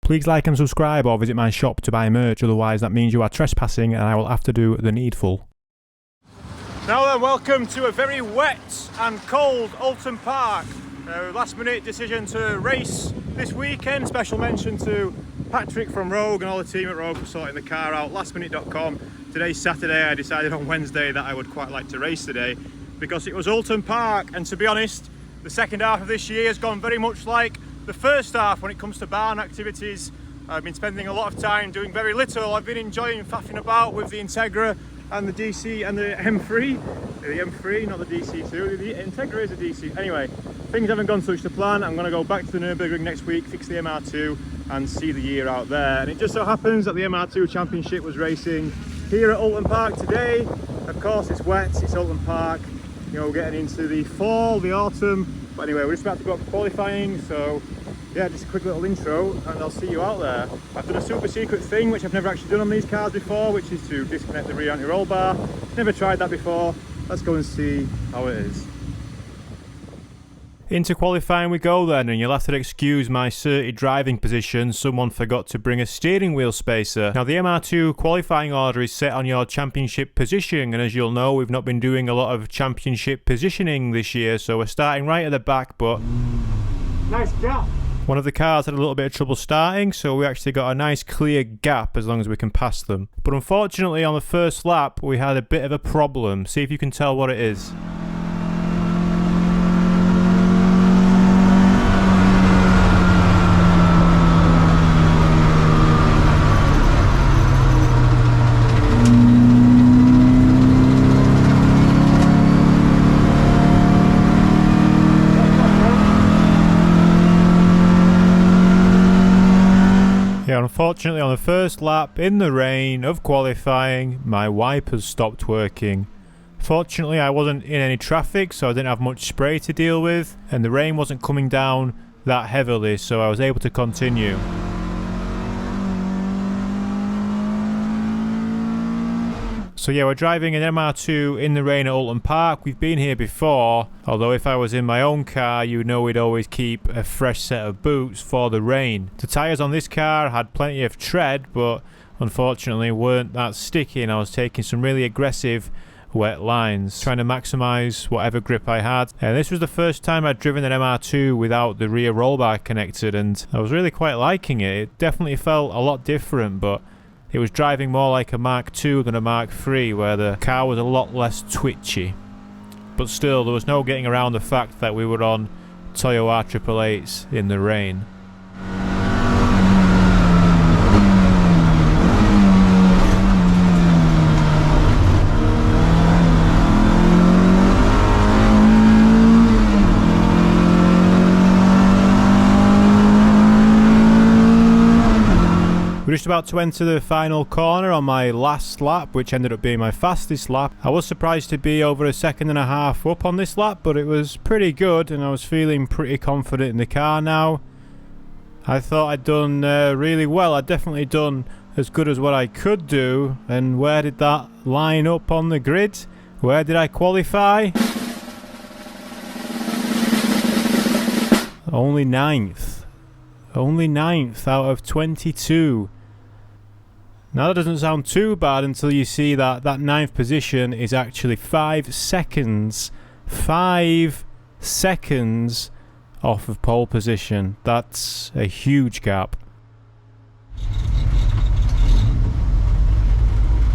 Please like and subscribe or visit my shop to buy merch, otherwise that means you are trespassing and I will have to do the needful. Now then, welcome to a very wet and cold Oulton Park. Last minute decision to race this weekend. Special mention to Patrick from Rogue and all the team at Rogue for sorting the car out. Lastminute.com. Today's Saturday. I decided on Wednesday that I would quite like to race today because it was Oulton Park, and to be honest, the second half of this year has gone very much like the first half when it comes to barn activities. I've been spending a lot of time doing very little. I've been enjoying faffing about with the Integra and the DC and the M3. The M3, not the DC2. The Integra is a DC. Anyway, things haven't gone such to plan. I'm going to go back to the Nürburgring next week, fix the MR2 and see the year out there. And it just so happens that the MR2 Championship was racing here at Oulton Park today. Of course, it's wet, it's Oulton Park. You know, we're getting into the fall, the autumn. But anyway, we're just about to go up for qualifying, so yeah, just a quick little intro and I'll see you out there. I've done a super secret thing which I've never actually done on these cars before, which is to disconnect the rear anti-roll bar. Never tried that before. Let's go and see how it is. Into qualifying we go then, and you'll have to excuse my certed driving position. Someone forgot to bring a steering wheel spacer. Now the MR2 qualifying order is set on your championship position, and as you'll know, we've not been doing a lot of championship positioning this year, so we're starting right at the back, but nice gap. One of the cars had a little bit of trouble starting, so we actually got a nice clear gap as long as we can pass them. But unfortunately on the first lap we had a bit of a problem. See if you can tell what it is. Yeah, unfortunately on the first lap in the rain of qualifying, my wipers stopped working. Fortunately I wasn't in any traffic, so I didn't have much spray to deal with, and the rain wasn't coming down that heavily, so I was able to continue. So yeah, we're driving an MR2 in the rain at Oulton Park. We've been here before, although if I was in my own car, you know we'd always keep a fresh set of boots for the rain. The tyres on this car had plenty of tread, but unfortunately weren't that sticky, and I was taking some really aggressive wet lines, trying to maximise whatever grip I had. And this was the first time I'd driven an MR2 without the rear roll bar connected, and I was really quite liking it. It definitely felt a lot different, but it was driving more like a Mark II than a Mark III, where the car was a lot less twitchy. But still, there was no getting around the fact that we were on Toyota R888s in the rain. We're just about to enter the final corner on my last lap, which ended up being my fastest lap. I was surprised to be over a second and a half up on this lap, but it was pretty good and I was feeling pretty confident in the car now. I thought I'd done really well. I'd definitely done as good as what I could do. And where did that line up on the grid? Where did I qualify? Only 9th. Only 9th out of 22. Now that doesn't sound too bad until you see that that 9th position is actually 5 seconds. 5 seconds off of pole position. That's a huge gap.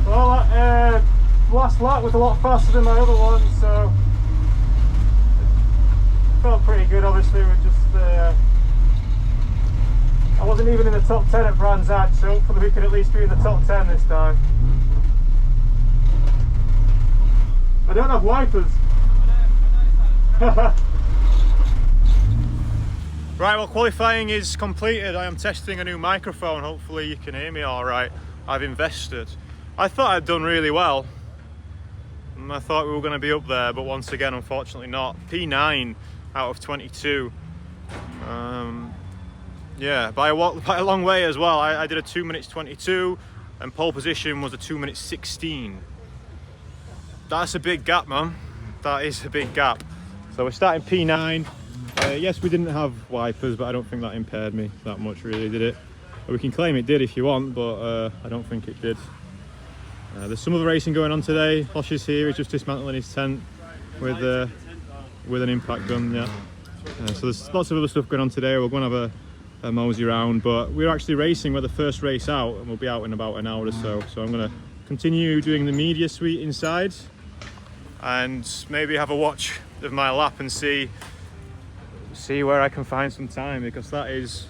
Well, that last lap was a lot faster than my other one, so it felt pretty good. Obviously, we're just I wasn't even in the top 10 at Brands Hatch, so hopefully we can at least be in the top 10 this time. I don't have wipers. Right, well, qualifying is completed. I am testing a new microphone. Hopefully you can hear me all right. I've invested. I thought I'd done really well. I thought we were going to be up there, but once again, unfortunately not. P9 out of 22. Yeah, by a long way as well. I did a 2 minutes 22 and pole position was a 2 minutes 16. That's a big gap, man. That is a big gap. So we're starting P9. Yes, we didn't have wipers, but I don't think that impaired me that much, really, did it? We can claim it did if you want, but I don't think it did. There's some other racing going on today. Hosh is here, he's just dismantling his tent with an impact gun, yeah. So there's lots of other stuff going on today. We're going to have a mosey around, but we're actually racing. We're the first race out, and we'll be out in about an hour or so. So I'm going to continue doing the media suite inside, and maybe have a watch of my lap and see where I can find some time, because that is,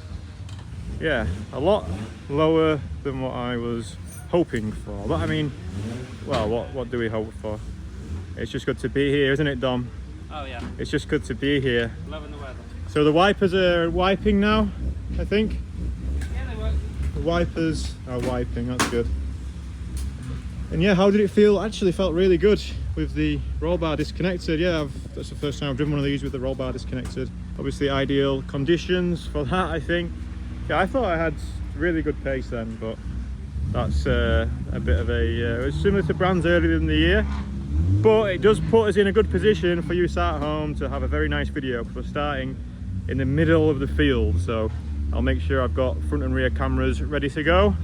yeah, a lot lower than what I was hoping for. But I mean, well, what do we hope for? It's just good to be here, isn't it, Dom? Oh yeah. It's just good to be here. Loving the weather. So the wipers are wiping now, I think. Yeah, they work. The wipers are wiping, that's good. And yeah, how did it feel? Actually felt really good with the roll bar disconnected. Yeah, that's the first time I've driven one of these with the roll bar disconnected. Obviously ideal conditions for that, I think. Yeah, I thought I had really good pace then, but that's a bit of a, it's similar to Brands earlier in the year. But it does put us in a good position for you sat at home to have a very nice video, because we're starting in the middle of the field. So I'll make sure I've got front and rear cameras ready to go.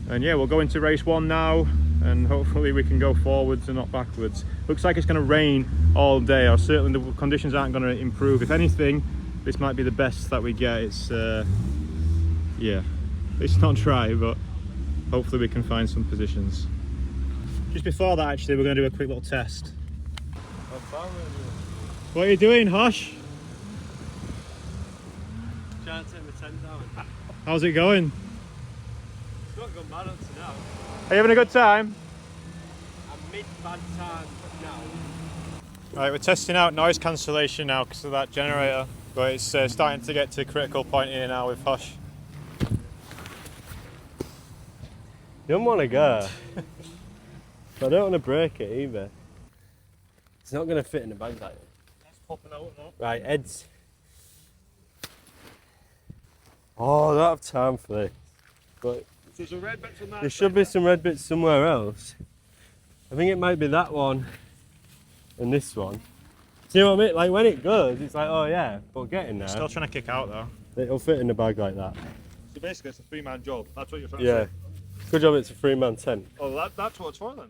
And yeah, we'll go into race one now, and hopefully we can go forwards and not backwards. Looks like it's going to rain all day, or certainly the conditions aren't going to improve. If anything, this might be the best that we get. It's yeah, it's not dry, but hopefully we can find some positions. Just before that, actually, we're going to do a quick little test. What are you doing, Hosh? Trying to take my tent down. How's it going? It's not gone bad up to now. Are you having a good time? I'm mid-bad time now. Right, we're testing out noise cancellation now because of that generator, but it's starting to get to a critical point here now with Hosh. You don't want to go. I don't want to break it either. It's not going to fit in the bag like that. That's popping out now. Right, heads. Oh, I don't have time for this. But So there's a red bit on that. there should be some red bits somewhere else. I think it might be that one and this one. Do you know what I mean? Like when it goes, it's like, oh yeah, but getting there. Still trying to kick out though. It'll fit in the bag like that. So basically it's a three-man job. That's what you're trying to Yeah. say? Good job it's a 3-man tent. Oh, that's what it's for then.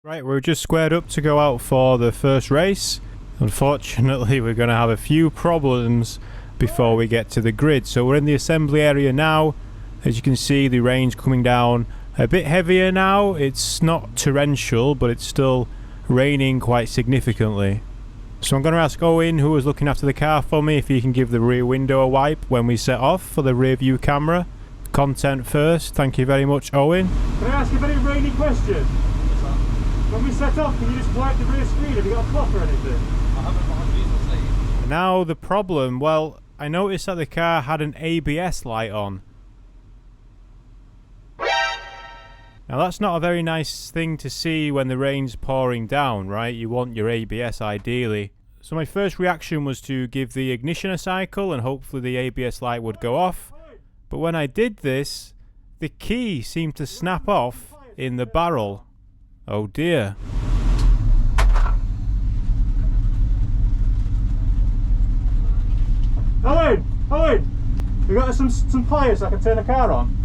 Right, we're just squared up to go out for the first race. Unfortunately, we're going to have a few problems before we get to the grid. So we're in the assembly area now. As you can see, the rain's coming down a bit heavier now. It's not torrential, but it's still raining quite significantly. So I'm going to ask Owen, who was looking after the car for me, if he can give the rear window a wipe when we set off for the rear view camera. Content first. Thank you very much, Owen. Can I ask you a very rainy question? When we set off, can you just wipe the rear screen? Have you got a cloth or anything? I haven't got a diesel sleeve. Now the problem, well, I noticed that the car had an ABS light on. Now that's not a very nice thing to see when the rain's pouring down, right? You want your ABS ideally. So my first reaction was to give the ignition a cycle and hopefully the ABS light would go off. But when I did this, the key seemed to snap off in the barrel. Oh dear. Owen! We got some pliers so I can turn the car on.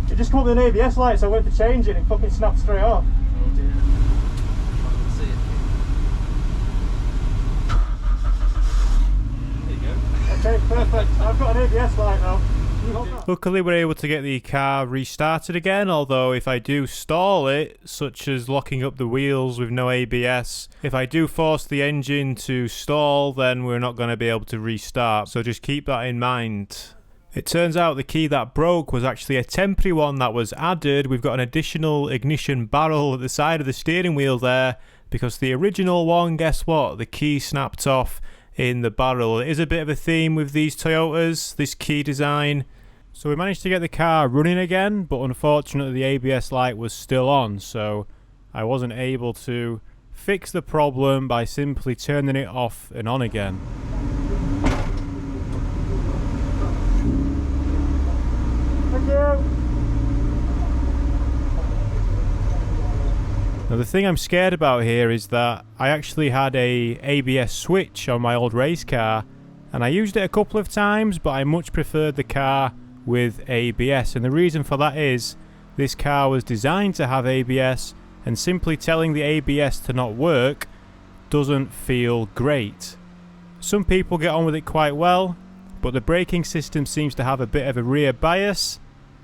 It just come up with an ABS light, so I went to change it and it fucking snapped straight off. Oh dear. I can see it. There you go. Okay, perfect. I've got an ABS light now. Luckily we're able to get the car restarted again, although if I do stall it, such as locking up the wheels with no ABS, if I do force the engine to stall, then we're not going to be able to restart, so just keep that in mind. It turns out the key that broke was actually a temporary one that was added. We've got an additional ignition barrel at the side of the steering wheel there, because the original one, guess what, the key snapped off in the barrel. It is a bit of a theme with these Toyotas, this key design. So we managed to get the car running again, but unfortunately the ABS light was still on, so I wasn't able to fix the problem by simply turning it off and on again. Thank you. Now the thing I'm scared about here is that I actually had a ABS switch on my old race car, and I used it a couple of times, but I much preferred the car with ABS, and the reason for that is this car was designed to have ABS, and simply telling the ABS to not work doesn't feel great. Some people get on with it quite well, but the braking system seems to have a bit of a rear bias,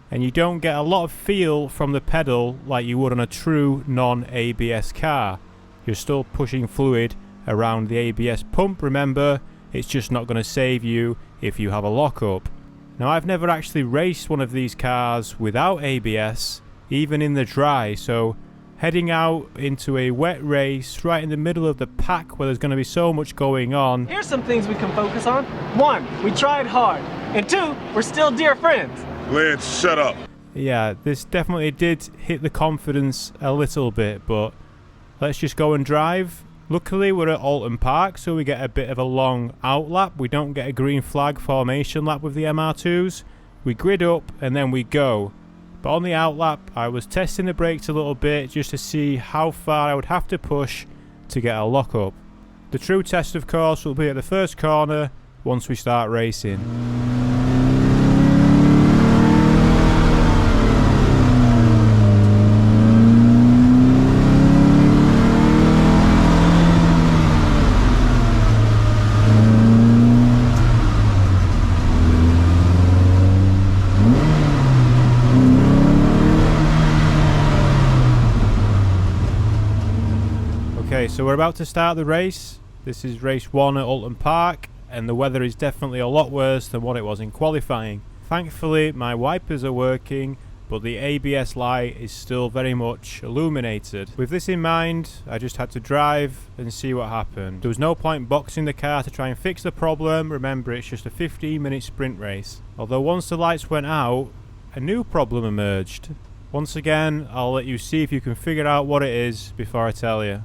and you don't get a lot of feel from the pedal like you would on a true non-ABS car. You're still pushing fluid around the ABS pump, remember, it's just not going to save you if you have a lockup. Now, I've never actually raced one of these cars without ABS, even in the dry, so heading out into a wet race right in the middle of the pack where there's going to be so much going on. Here's some things we can focus on. 1, we tried hard. And 2, we're still dear friends. Lance, shut up. Yeah, this definitely did hit the confidence a little bit, but let's just go and drive. Luckily, we're at Oulton Park, so we get a bit of a long out lap. We don't get a green flag formation lap with the MR2s. We grid up and then we go. But on the out lap, I was testing the brakes a little bit just to see how far I would have to push to get a lockup. The true test, of course, will be at the first corner once we start racing. Okay, so we're about to start the race. This is race 1 at Oulton Park, and the weather is definitely a lot worse than what it was in qualifying. Thankfully, my wipers are working, but the ABS light is still very much illuminated. With this in mind, I just had to drive and see what happened. There was no point boxing the car to try and fix the problem. Remember, it's just a 15-minute sprint race. Although once the lights went out, a new problem emerged. Once again, I'll let you see if you can figure out what it is before I tell you.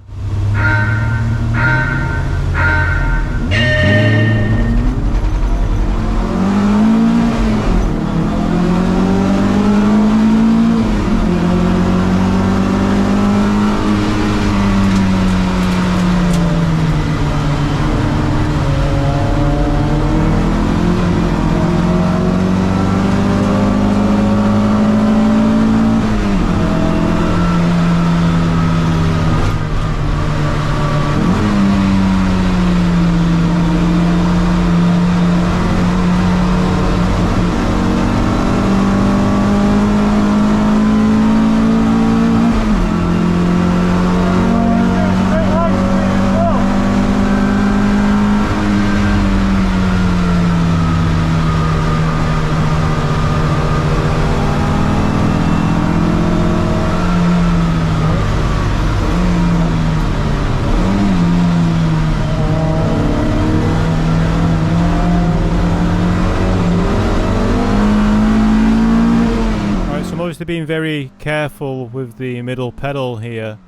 Being very careful with the middle pedal here,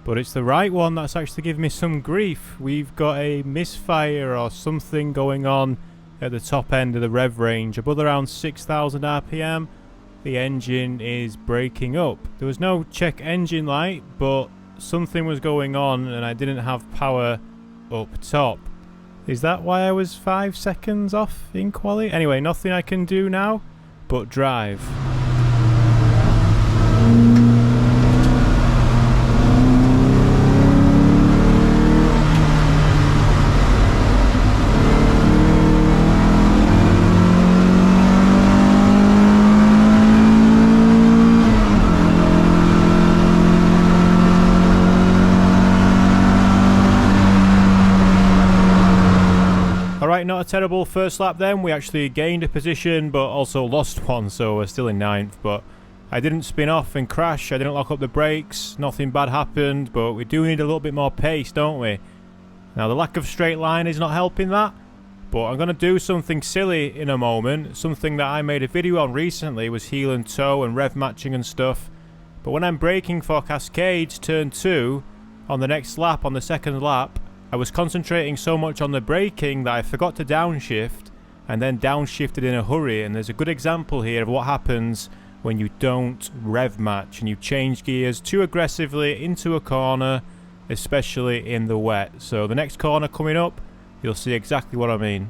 but it's the right one that's actually giving me some grief. We've got a misfire or something going on at the top end of the rev range. Above around 6,000 RPM, the engine is breaking up. There was no check engine light, but something was going on and I didn't have power up top. Is that why I was 5 seconds off in quali? Anyway, nothing I can do now but drive. Alright, not a terrible first lap then. We actually gained a position but also lost one, so we're still in 9th. But I didn't spin off and crash, I didn't lock up the brakes, nothing bad happened, but we do need a little bit more pace, don't we? Now the lack of straight line is not helping that, but I'm going to do something silly in a moment. Something that I made a video on recently was heel and toe and rev matching and stuff. But when I'm braking for Cascades turn 2, on the next lap, on the second lap, I was concentrating so much on the braking that I forgot to downshift, and then downshifted in a hurry. And there's a good example here of what happens when you don't rev match and you change gears too aggressively into a corner, especially in the wet. So the next corner coming up, you'll see exactly what I mean.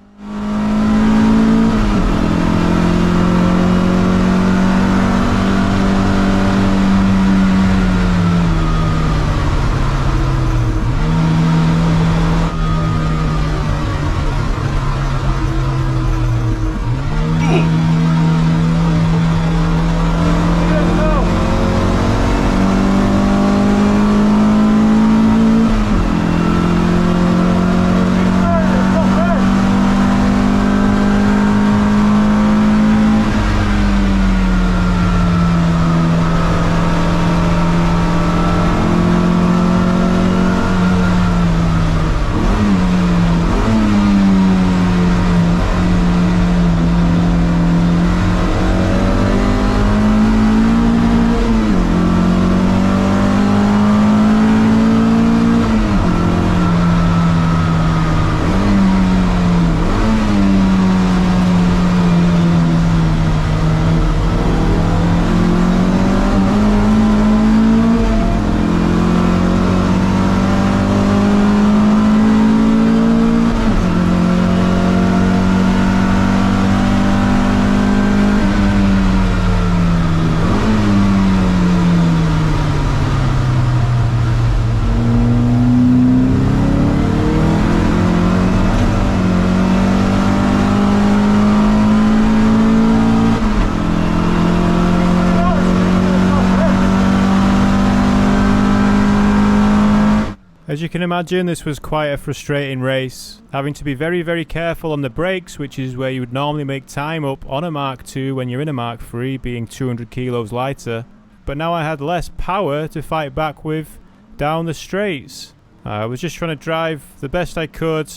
can imagine, this was quite a frustrating race, having to be very, very careful on the brakes, which is where you would normally make time up on a Mark II when you're in a Mark III, being 200 kilos lighter. But now I had less power to fight back with down the straights. I was just trying to drive the best I could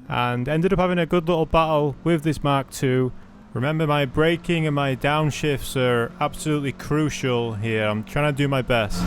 and ended up having a good little battle with this Mark II. Remember, my braking and my downshifts are absolutely crucial here. I'm trying to do my best.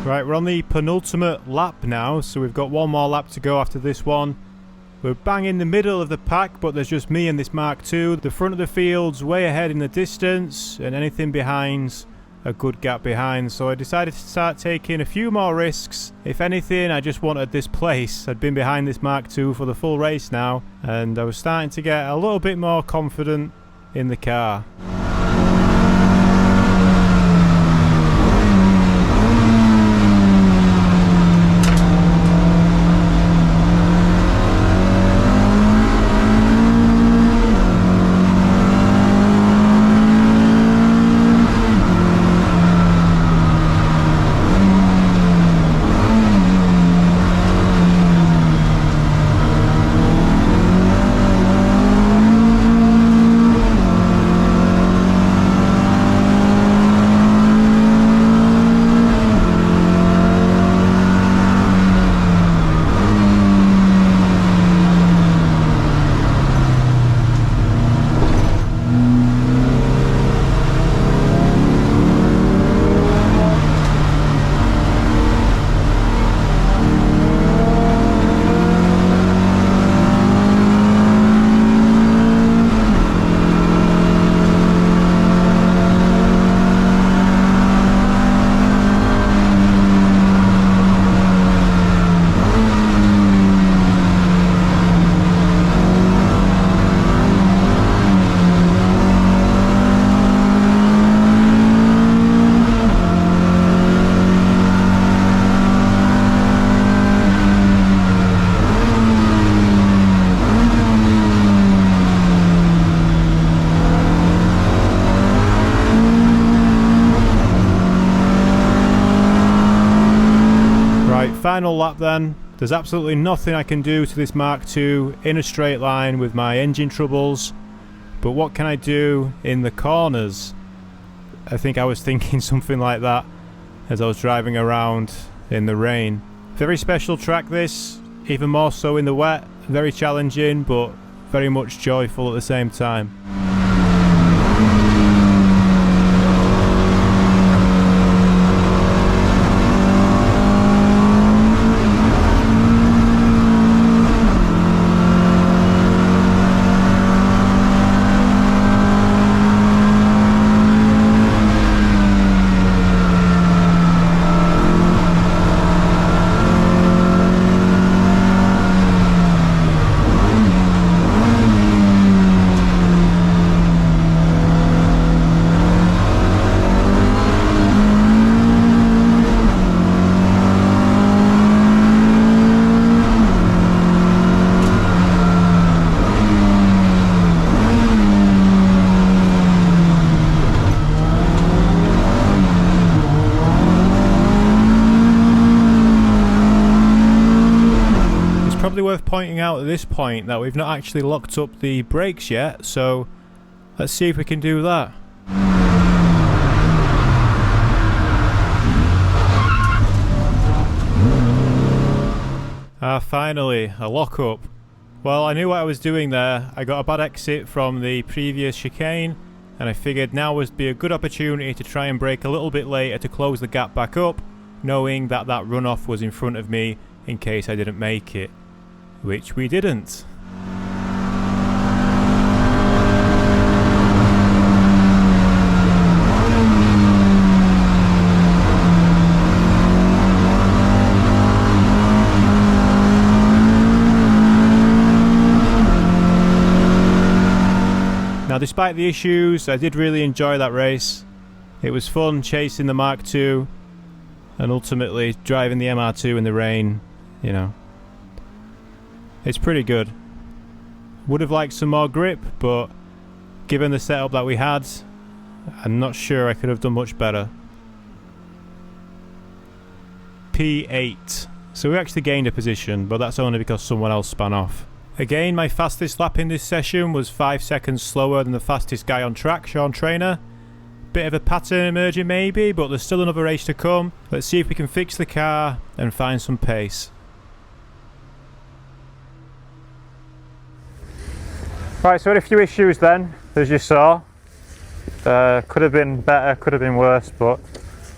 Right, we're on the penultimate lap now, so we've got one more lap to go after this one. We're bang in the middle of the pack, but there's just me and this Mark II. The front of the field's way ahead in the distance, and anything behind's a good gap behind. So I decided to start taking a few more risks. If anything, I just wanted this place. I'd been behind this Mark II for the full race now, and I was starting to get a little bit more confident in the car. Final lap then. There's absolutely nothing I can do to this Mark II in a straight line with my engine troubles, but what can I do in the corners? I think I was thinking something like that as I was driving around in the rain. Very special track this, even more so in the wet. Very challenging, but very much joyful at the same time. Probably worth pointing out at this point that we've not actually locked up the brakes yet, so let's see if we can do that. Finally, a lock-up. Well, I knew what I was doing there. I got a bad exit from the previous chicane, and I figured now would be a good opportunity to try and brake a little bit later to close the gap back up, knowing that that runoff was in front of me in case I didn't make it, which we didn't. Now, despite the issues, I did really enjoy that race. It was fun chasing the Mark II and ultimately driving the MR2 in the rain, you know. It's pretty good. Would have liked some more grip, but given the setup that we had, I'm not sure I could have done much better. P8. So we actually gained a position, but that's only because someone else spun off. Again, my fastest lap in this session was 5 seconds slower than the fastest guy on track, Sean Trainer. Bit of a pattern emerging maybe, but there's still another race to come. Let's see if we can fix the car and find some pace. Right, so we had a few issues then, as you saw. Could have been better, could have been worse, but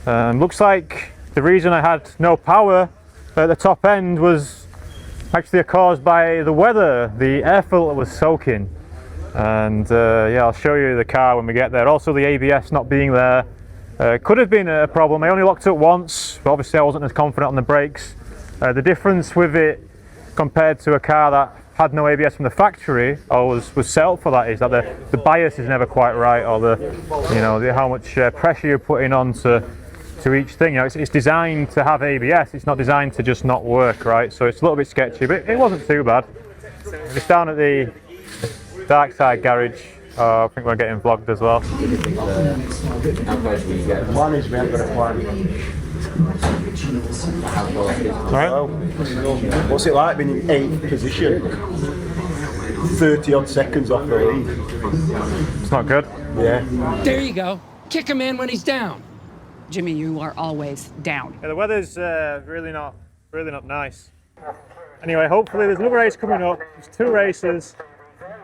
looks like the reason I had no power at the top end was actually caused by the weather. The air filter was soaking, and yeah, I'll show you the car when we get there. Also the ABS not being there could have been a problem. I only locked it once, but obviously I wasn't as confident on the brakes. The difference with it compared to a car that had no ABS from the factory or was set up for that is that the bias is never quite right, or how much pressure you're putting on to each thing. You know, it's designed to have ABS, it's not designed to just not work, right? So it's a little bit sketchy, but it wasn't too bad. It's down at the dark side garage. I think we're getting vlogged as well. One is we haven't got a plan. Right. What's it like being in 8th position? 30 odd seconds off the lead. It's not good. Yeah. There you go. Kick him in when he's down. Jimmy, you are always down. Yeah, the weather's really not nice. Anyway, hopefully there's another race coming up. There's 2 races,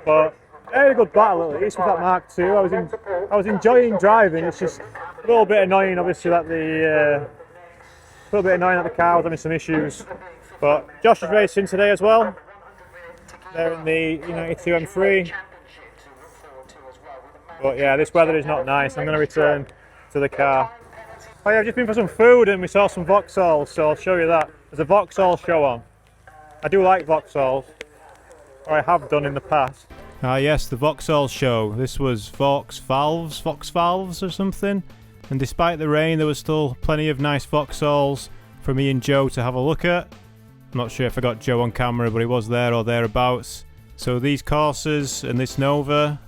but I had a good battle at least with that Mark II. I was enjoying driving. It's just a little bit annoying, obviously, that the car was having some issues. But Josh is racing today as well. They're in the U92 M3. But yeah, this weather is not nice. I'm going to return to the car. Oh yeah, I've just been for some food and we saw some VAUXHALL, so I'll show you that. There's a VAUXHALL show on. I do like VAUXHALL, or I have done in the past. Ah yes, the VAUXHALL show. This was VAUXHALLs or something. And despite the rain, there was still plenty of nice VAUXHALLs for me and Joe to have a look at. I'm not sure if I got Joe on camera, but he was there or thereabouts. So these Corsas and this Nova,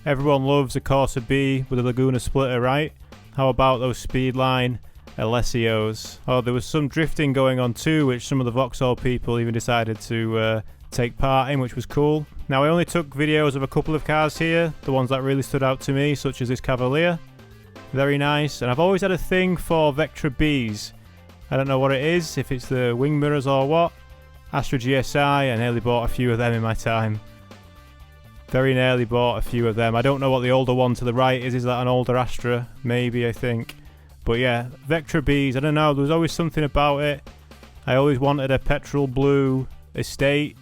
everyone loves a Corsa B with a Laguna splitter, right? How about those Speedline Alessios? Oh, there was some drifting going on too, which some of the VAUXHALL people even decided to take part in, which was cool. Now I only took videos of a couple of cars here, the ones that really stood out to me, such as this Cavalier. Very nice, and I've always had a thing for Vectra Bs. I don't know what it is, if it's the wing mirrors or what. Astra GSI, I nearly bought a few of them in my time. Very nearly bought a few of them. I don't know what the older one to the right is. Is that an older Astra? Maybe, I think. But yeah, Vectra Bs, I don't know, there was always something about it. I always wanted a petrol blue estate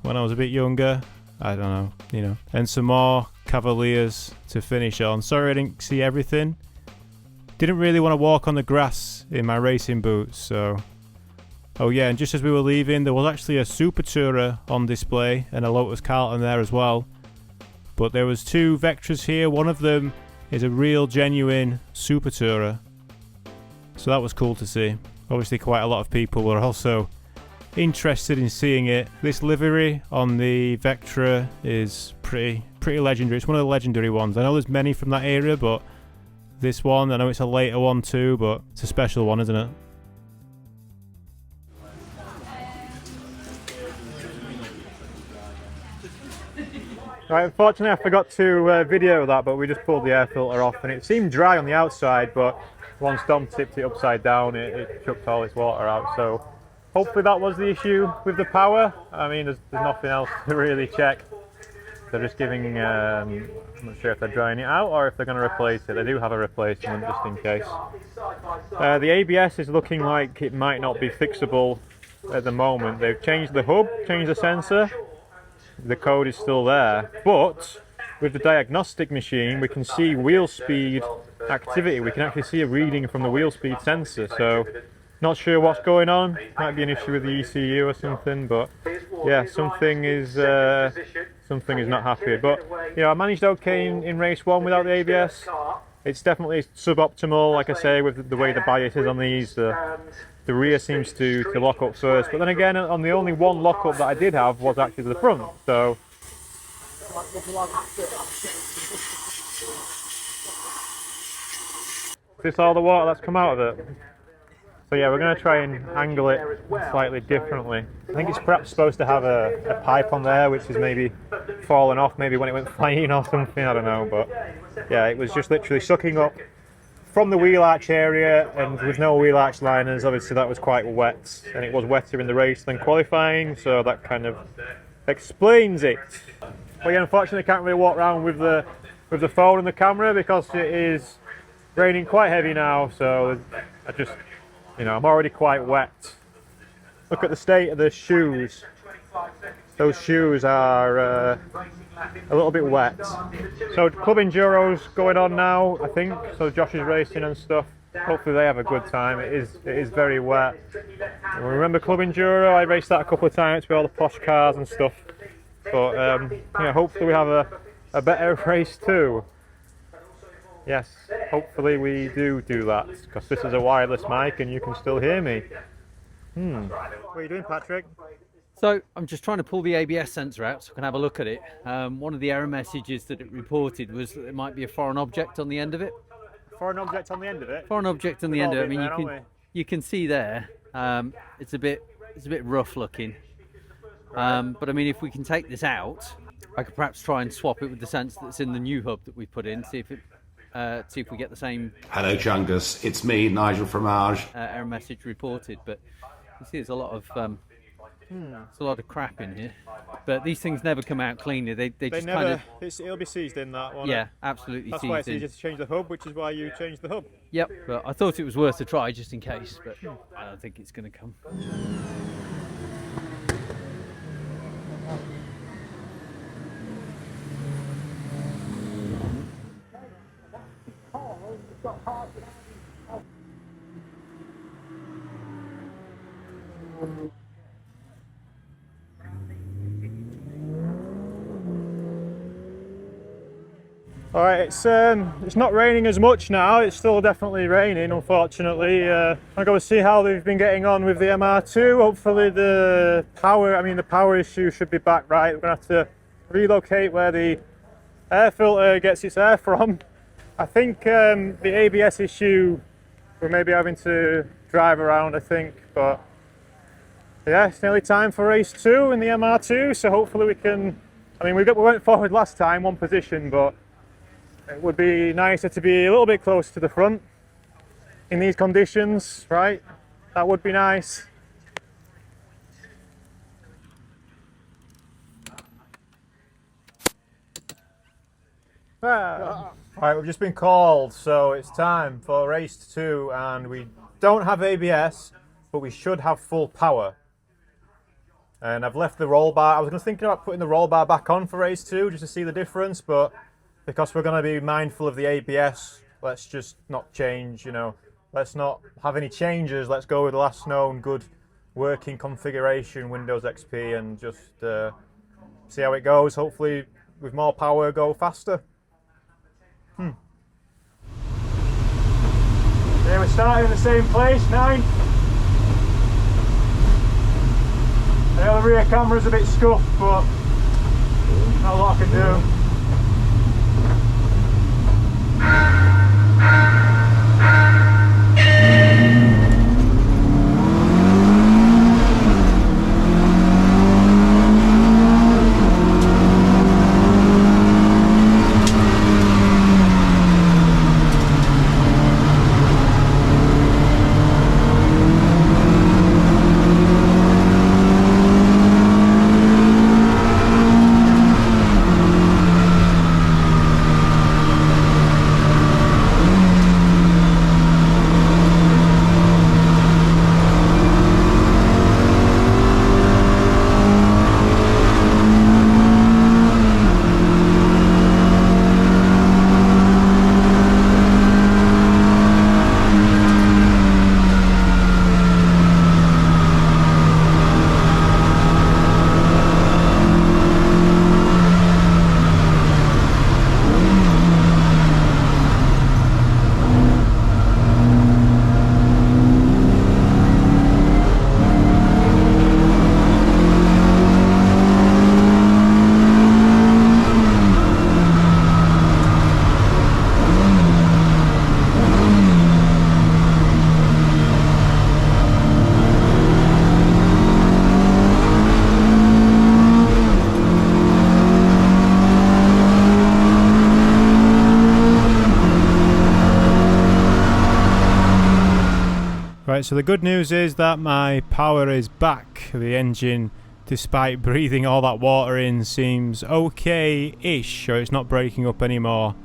when I was a bit younger. I don't know, And some more Cavaliers to finish on. Sorry I didn't see everything. Didn't really want to walk on the grass in my racing boots, so... Oh yeah, and just as we were leaving, there was actually a Super Tourer on display and a Lotus Carlton there as well. But there was 2 Vectras here. One of them is a real genuine Super Tourer. So that was cool to see. Obviously quite a lot of people were also interested in seeing it. This livery on the Vectra is pretty legendary. It's one of the legendary ones. I know there's many from that area, but this one, I know it's a later one too, but it's a special one, isn't it? Right, unfortunately I forgot to video that, but we just pulled the air filter off and it seemed dry on the outside, but once Dom tipped it upside down it chucked all its water out. So hopefully that was the issue with the power. I mean, there's nothing else to really check. They're just giving, I'm not sure if they're drying it out or if they're going to replace it. They do have a replacement just in case. The ABS is looking like it might not be fixable at the moment. They've changed the hub, changed the sensor. The code is still there, but with the diagnostic machine we can see wheel speed activity. We can actually see a reading from the wheel speed sensor, so not sure what's going on. Might be an issue with the ECU or something, but yeah, something is not happy. But you know, I managed okay in race 1 without the ABS. It's definitely suboptimal, like I say, with the way the bias is on these. The rear seems to lock up first, but then again, on the only one lockup that I did have was actually the front. So is this all the water that's come out of it? So yeah, we're going to try and angle it slightly differently. I think it's perhaps supposed to have a pipe on there, which is maybe fallen off, maybe when it went flying or something, I don't know. But yeah, it was just literally sucking up from the wheel arch area, and with no wheel arch liners, obviously that was quite wet, and it was wetter in the race than qualifying, so that kind of explains it. But yeah, unfortunately I can't really walk around with the phone and the camera because it is raining quite heavy now, so I just, you know, I'm already quite wet. Look at the state of the shoes. Those shoes are a little bit wet. So Club Enduro's going on now, I think. So Josh is racing and stuff. Hopefully they have a good time. It is very wet. And remember Club Enduro? I raced that a couple of times with all the posh cars and stuff. But yeah, hopefully we have a better race too. Yes, hopefully we do that, because this is a wireless mic and you can still hear me. What are you doing, Patrick? So I'm just trying to pull the ABS sensor out so I can have a look at it. One of the error messages that it reported was that there might be a foreign object on the end of it. Foreign object on the end of it? Foreign object on the end of it. I mean, you can see there. It's a bit rough looking. But I mean, if we can take this out, I could perhaps try and swap it with the sensor that's in the new hub that we put in. See if we get the same. Hello, Chungus. It's me, Nigel Fromage. Error message reported, but you see, there's a lot of crap in here. But these things never come out cleanly. They just never, kind of. It'll be seized in that one. Yeah, absolutely. That's seized why it's in. easier to change the hub, which is why you changed the hub. Yep, but I thought it was worth a try just in case, but I don't think it's going to come. Alright, it's not raining as much now. It's still definitely raining, unfortunately. I'm going to see how they've been getting on with the MR2. Hopefully the power issue should be back right. We're going to have to relocate where the air filter gets its air from. I think the ABS issue, we're maybe having to drive around, I think, but yeah, it's nearly time for race 2 in the MR2, so hopefully we can, I mean, we went forward last time, one position, but it would be nicer to be a little bit closer to the front in these conditions, right? That would be nice. Alright, we've just been called, so it's time for race 2, and we don't have ABS, but we should have full power. And I've left the roll bar. I was thinking about putting the roll bar back on for race 2 just to see the difference, but because we're going to be mindful of the ABS, let's just not change, you know. Let's not have any changes. Let's go with the last known good working configuration, Windows XP, and just see how it goes. Hopefully, with more power, go faster. Yeah, we're starting in the same place, 9. The rear camera's a bit scuffed, but not a lot I can do. so the good news is that my power is back. The engine, despite breathing all that water in, seems okay-ish, so it's not breaking up anymore.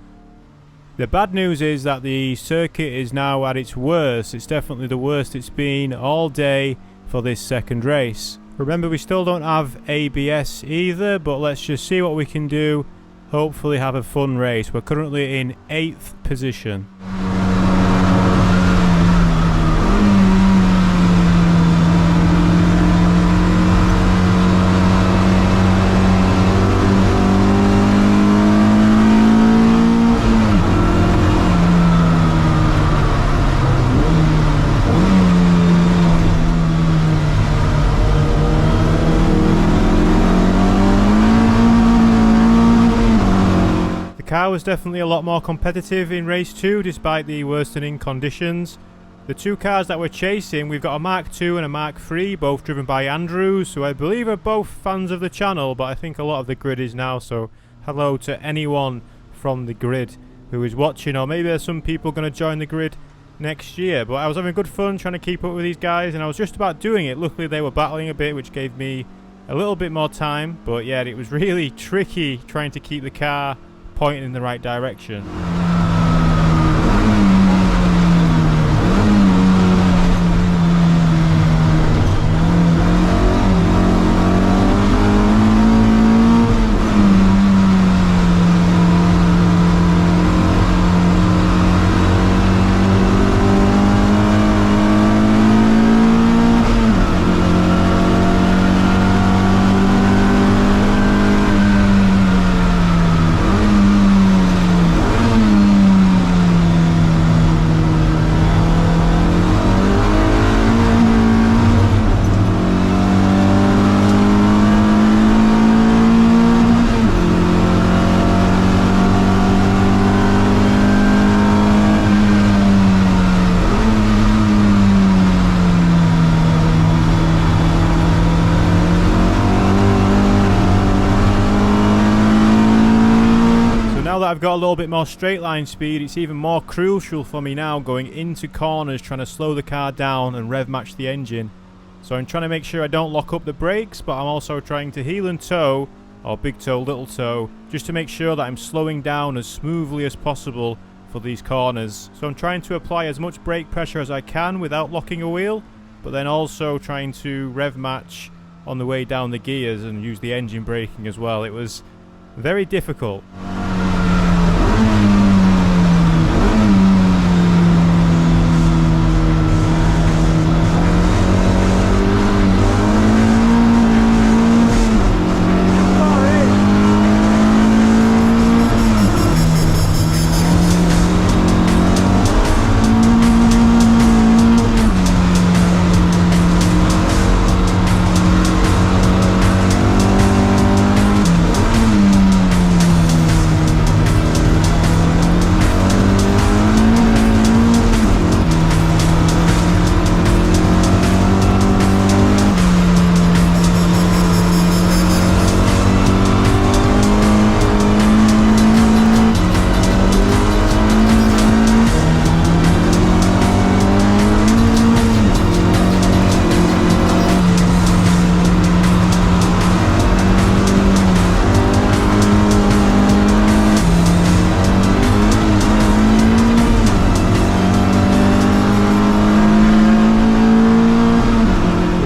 The bad news is that the circuit is now at its worst. It's definitely the worst it's been all day for this second race. Remember, we still don't have ABS either, but let's just see what we can do. Hopefully have a fun race. We're currently in 8th position. The car was definitely a lot more competitive in race 2 despite the worsening conditions. The two cars that we're chasing, we've got a Mark II and a Mark III, both driven by Andrews, who I believe are both fans of the channel, but I think a lot of the grid is now, so hello to anyone from the grid who is watching, or maybe there's some people going to join the grid next year. But I was having good fun trying to keep up with these guys, and I was just about doing it. Luckily they were battling a bit, which gave me a little bit more time, but yeah, it was really tricky trying to keep the car pointing in the right direction. Now that I've got a little bit more straight line speed, it's even more crucial for me now going into corners, trying to slow the car down and rev match the engine. So I'm trying to make sure I don't lock up the brakes, but I'm also trying to heel and toe, or big toe, little toe, just to make sure that I'm slowing down as smoothly as possible for these corners. So I'm trying to apply as much brake pressure as I can without locking a wheel, but then also trying to rev match on the way down the gears and use the engine braking as well. It was very difficult.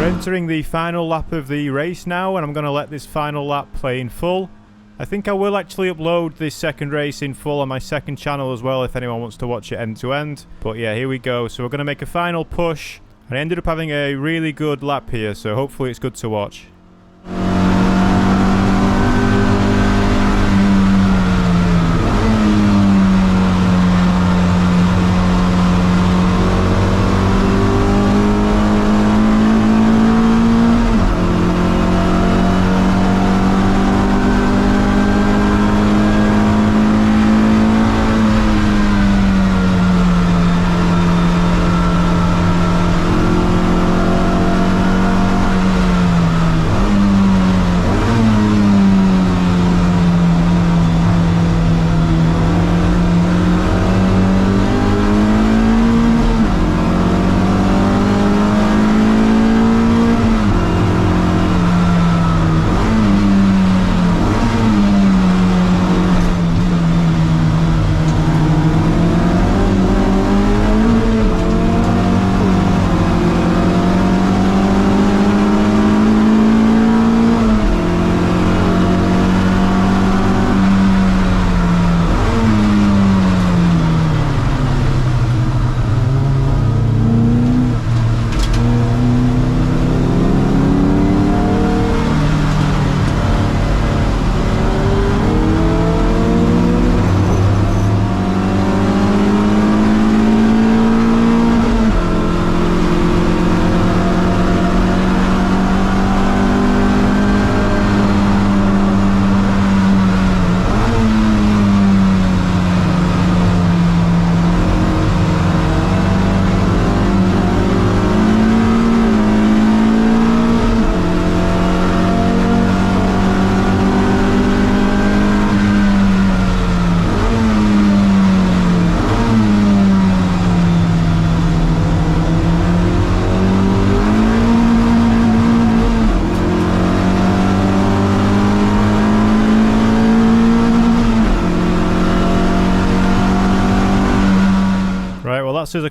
Entering the final lap of the race now, and I'm going to let this final lap play in full. I think I will actually upload this second race in full on my second channel as well if anyone wants to watch it end to end. But yeah, here we go. So we're going to make a final push. I ended up having a really good lap here, so hopefully it's good to watch.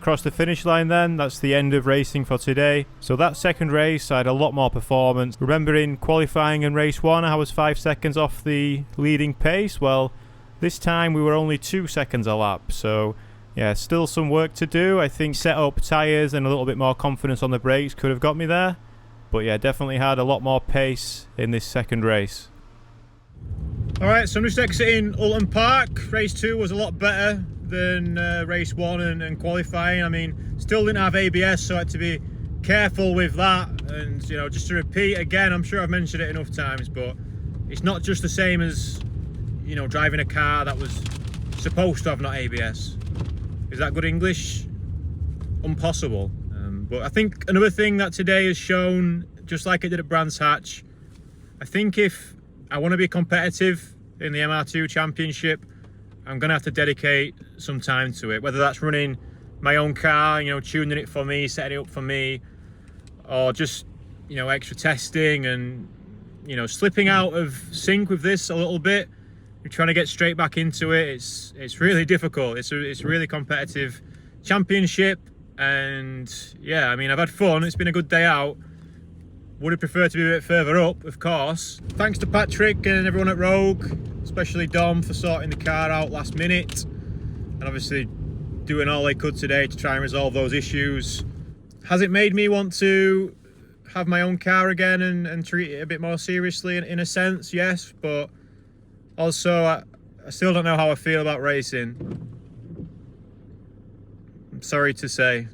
across the finish line then. That's the end of racing for today. So that second race, I had a lot more performance. Remember in qualifying in race 1, I was 5 seconds off the leading pace. Well, this time we were only 2 seconds a lap. So yeah, still some work to do. I think set up tyres and a little bit more confidence on the brakes could have got me there. But yeah, definitely had a lot more pace in this second race. Alright, so I'm just exiting Oulton Park. Race 2 was a lot better than race 1 and qualifying. I mean, still didn't have ABS, so I had to be careful with that. And, you know, just to repeat again, I'm sure I've mentioned it enough times, but it's not just the same as, you know, driving a car that was supposed to have not ABS. Is that good English? Impossible. But I think another thing that today has shown, just like it did at Brands Hatch, I think if I want to be competitive in the MR2 Championship, I'm going to have to dedicate some time to it. Whether that's running my own car, you know, tuning it for me, setting it up for me, or just, you know, extra testing and, you know, slipping out of sync with this a little bit. You're trying to get straight back into it. It's really difficult. It's a really competitive championship. And yeah, I mean, I've had fun. It's been a good day out. Would have preferred to be a bit further up, of course. Thanks to Patrick and everyone at Rogue, especially Dom, for sorting the car out last minute. And obviously doing all they could today to try and resolve those issues. Has it made me want to have my own car again and treat it a bit more seriously in a sense? Yes, but also I still don't know how I feel about racing. I'm sorry to say.